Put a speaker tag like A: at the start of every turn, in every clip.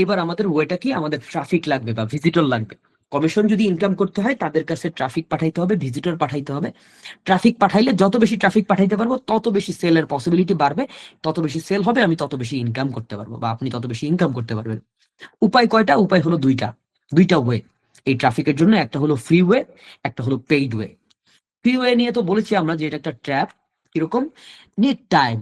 A: এবার আমাদের ওয়েটা কি, আমাদের ট্রাফিক লাগবে বা ভিজিটর লাগবে। কমিশন যদি ইনকাম করতে হয় তাদের কাছে ট্রাফিক পাঠাইতে হবে, ভিজিটর পাঠাইতে হবে। ট্রাফিক পাঠাইলে যত বেশি ট্রাফিক পাঠাইতে পারবো তত বেশি সেলের পসিবিলিটি বাড়বে, তত বেশি সেল হবে, আমি তত বেশি ইনকাম করতে পারবো বা আপনি তত বেশি ইনকাম করতে পারবেন। উপায় কয়টা? উপায় হলো দুইটা ওয়ে এই ট্রাফিকের জন্য। একটা হলো ফ্রি ওয়ে, একটা হলো পেইড ওয়ে। ফ্রি ওয়ে নিয়ে তো বলেছি আমরা যে এটা একটা ট্র্যাপ। কিরকম? Need time,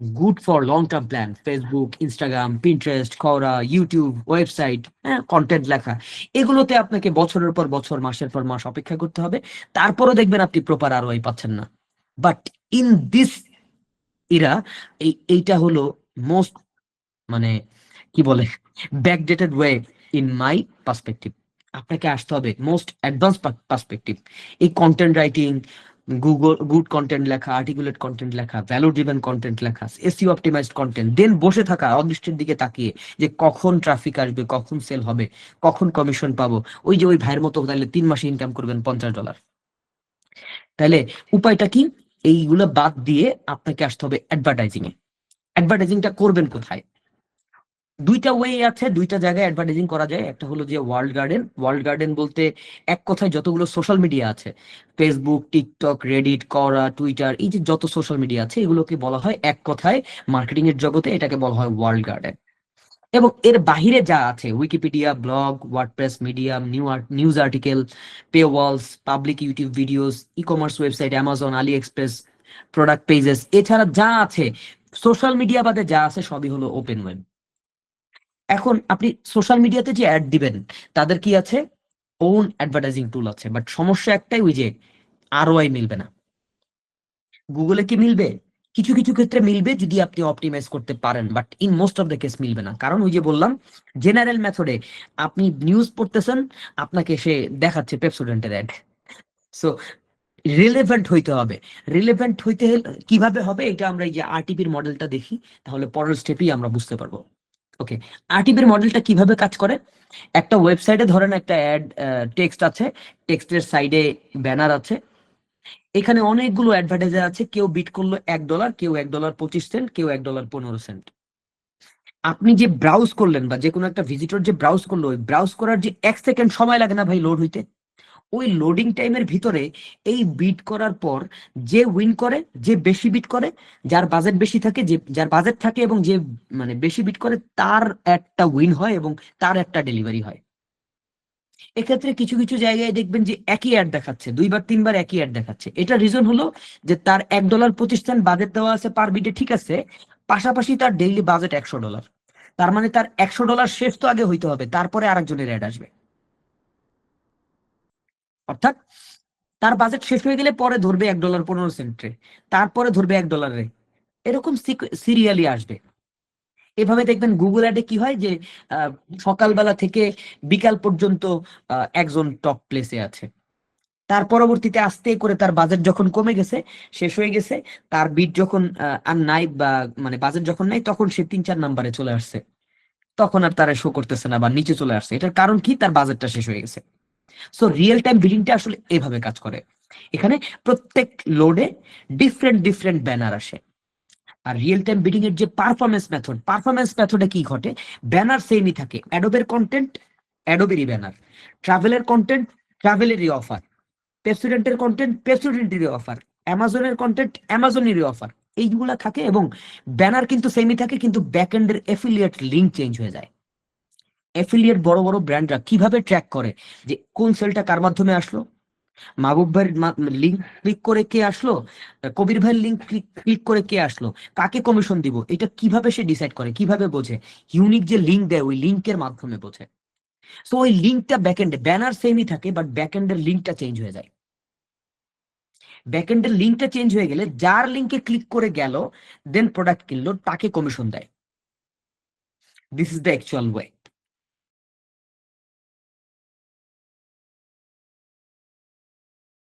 A: good for long term plan, Facebook, Instagram, Pinterest, করা, ইউটিউব, ওয়েবসাইট, হ্যাঁ, কন্টেন্ট লেখা, এগুলোতে আপনাকে বছরের পর বছর, মাসের পর মাস অপেক্ষা করতে হবে, তারপরও দেখবেন আপনি প্রপার আরওআই পাচ্ছেন না। বাট ইন দিস ইরা এইটা হলো মোস্ট, মানে কি বলে, backdated way in my perspective. আপনাকে আসতে হবে মোস্ট অ্যাডভান্স পার্সপেক্টিভ। এই কন্টেন্ট রাইটিং, গুড কন্টেন্ট লেখা, আর্টিকুলেট কন্টেন্ট লেখা, ভ্যালু ড্রিভেন কন্টেন্ট লেখা, এসইও অপটিমাইজড কন্টেন্ট, দেন বসে থাকা অদৃষ্টের দিকে তাকিয়ে যে কখন ট্রাফিক আসবে, কখন সেল হবে, কখন কমিশন পাবো। ওই যে ওই ভাইয়ের মতো তাহলে 3 মাসে ইনকাম করবেন $50। তাহলে উপায়টা কি? এইগুলো বাদ দিয়ে আপনাকে আসতে হবে অ্যাডভার্টাইজিং এ। অ্যাডভার্টাইজিংটা করবেন কোথায়? দুইটা ওয়ে আছে, দুইটা জায়গায় অ্যাডভার্টাইজিং করা যায়। একটা হলো যে ওয়ার্ল্ড গার্ডেন বলতে এক কথায় যতগুলো সোশ্যাল মিডিয়া আছে, ফেসবুক, টিকটক, রেডিট, করা, টুইটার, এই যে যত সোশ্যাল মিডিয়া আছে এগুলোকে বলা হয় এক কথায় মার্কেটিং এর জগতে এটাকে বলা হয় ওয়ার্ল্ড গার্ডেন। এবং এর বাহিরে যা আছে, Wikipedia, blog, WordPress, Medium, news article, paywalls, public YouTube videos, e commerce website, Amazon, AliExpress, product pages, এছাড়া যা আছে সোশ্যাল মিডিয়া বাদে যা আছে সবই হলো ওপেন ওয়েব। এখন আপনি সোশ্যাল মিডিয়াতে যে অ্যাড দিবেন, তাদের কি আছে? ওন অ্যাডভার্টাইজিং টুল আছে, বাট সমস্যা একটাই, ওই যে আরওআই মিলবে না। গুগলে কি মিলবে? কিছু কিছু ক্ষেত্রে মিলবে যদি আপনি অপটিমাইজ করতে পারেন, but in most of the case মিলবে না। কারণ ওই যে বললাম, জেনারেল মেথডে আপনি নিউজ পড়তেছেন, আপনাকে সে দেখাচ্ছে পেপসোডেন্টের অ্যাড। সো রিলেভেন্ট হইতে হবে। রিলেভেন্ট হইতে কিভাবে হবে, এটা আমরা এই যে আরটিপির মডেলটা দেখি, তাহলে পরের স্টেপেই আমরা বুঝতে পারবো। ওকে, আরটিপির মডেলটা কিভাবে কাজ করে? একটা ওয়েবসাইটে ধরেন একটা অ্যাড টেক্সট আছে, টেক্সটের সাইডে ব্যানার আছে, এখানে অনেকগুলো অ্যাডভার্টাইজার আছে, কেউ বিট করলো $1, কেউ $1.25, কেউ $1.15। আপনি যে ব্রাউজ করলেন বা যে কোনো একটা ভিজিটর যে ব্রাউজ করলো, ওই ব্রাউজ করার যে 1 সেকেন্ড সময় লাগে না ভাই লোড হইতে, ওই লোডিং টাইমের ভিতরে এই বিট করার পর যে উইন করে, যে বেশি বিট করে, যার বাজেট বেশি থাকে, যে যার বাজেট থাকে এবং যে মানে বেশি বিট করে, তার একটা উইন হয় এবং তার একটা ডেলিভারি হয়। এক্ষেত্রে কিছু কিছু জায়গায় দেখবেন যে একই অ্যাড দেখাচ্ছে, 2-3 বার একই অ্যাড দেখাচ্ছে। এটা রিজন হলো যে তার $1.25 বাজেট দেওয়া আছে পার বিটে, ঠিক আছে, পাশাপাশি তার ডেইলি বাজেট $100। তার মানে তার $100 শেষ তো আগে হইতে হবে, তারপরে আরেকজনের অ্যাড আসবে। অর্থাৎ তার বাজেট শেষ হয়ে গেলে পরে ধরবে $1.15, তারপরে ধরবে $1, এরকম সিরিয়ালি আসবে। এভাবে দেখবেন গুগল অ্যাডে কি হয় যে সকালবেলা থেকে বিকাল পর্যন্ত একজন টপ প্লেসে আছে, তার পরবর্তীতে আস্তে করে তার বাজেট যখন কমে গেছে, শেষ হয়ে গেছে, তার বিট যখন আর নাই বা মানে বাজেট যখন নাই, তখন সে 3-4 নাম্বারে চলে আসছে, তখন আর তারা শো করতেছে না বা নিচে চলে আসছে। এটার কারণ কি? তার বাজেটটা শেষ হয়ে গেছে। সো রিয়েল টাইম বিডিংটা আসলে এভাবে কাজ করে। এখানে প্রত্যেক লোডে ডিফারেন্ট ডিফারেন্ট ব্যানার আসে। আর রিয়েল টাইম বিডিং এর যে পারফরমেন্স মেথডে কি ঘটে, ব্যানার সেমই থাকে, অ্যাডোবের কন্টেন্ট অ্যাডোবেরই ব্যানার, ট্রাভেলের কন্টেন্ট ট্রাভেলেরই অফার, পেপসোডেন্টের কন্টেন্ট পেপসোডেন্টেরই অফার, অ্যামাজনের কন্টেন্ট অ্যামাজনেরই অফার, এইগুলা থাকে। এবং ব্যানার কিন্তু সেমই থাকে, কিন্তু ব্যাকএন্ডের এফিলিয়েট লিঙ্ক চেঞ্জ হয়ে যায়। এফিলিয়েট বড় বড় ব্র্যান্ডরা কিভাবে ট্র্যাক করে যে কোন সেলটা কার মাধ্যমে আসলো, মাহবুব ভাইয়ের লিঙ্ক ক্লিক করে কে আসলো, কবির ভাইয়ের লিঙ্ক ক্লিক করে কে আসলো, কাকে কমিশন দিব, এটা কিভাবে সে ডিসাইড করে, কিভাবে বোঝে? ইউনিক যে লিঙ্ক দেয় ওই লিঙ্কের মাধ্যমে বোঝে। সো ওই লিঙ্কটা ব্যাকএন্ডে, ব্যানার সেমই থাকে বাট ব্যাকএন্ডের লিঙ্কটা চেঞ্জ হয়ে যায়। ব্যাকএন্ডের লিঙ্কটা চেঞ্জ হয়ে গেলে যার লিঙ্কে ক্লিক করে গেল দেন প্রোডাক্ট কিনলো, তাকে কমিশন দেয়। This is the actual way.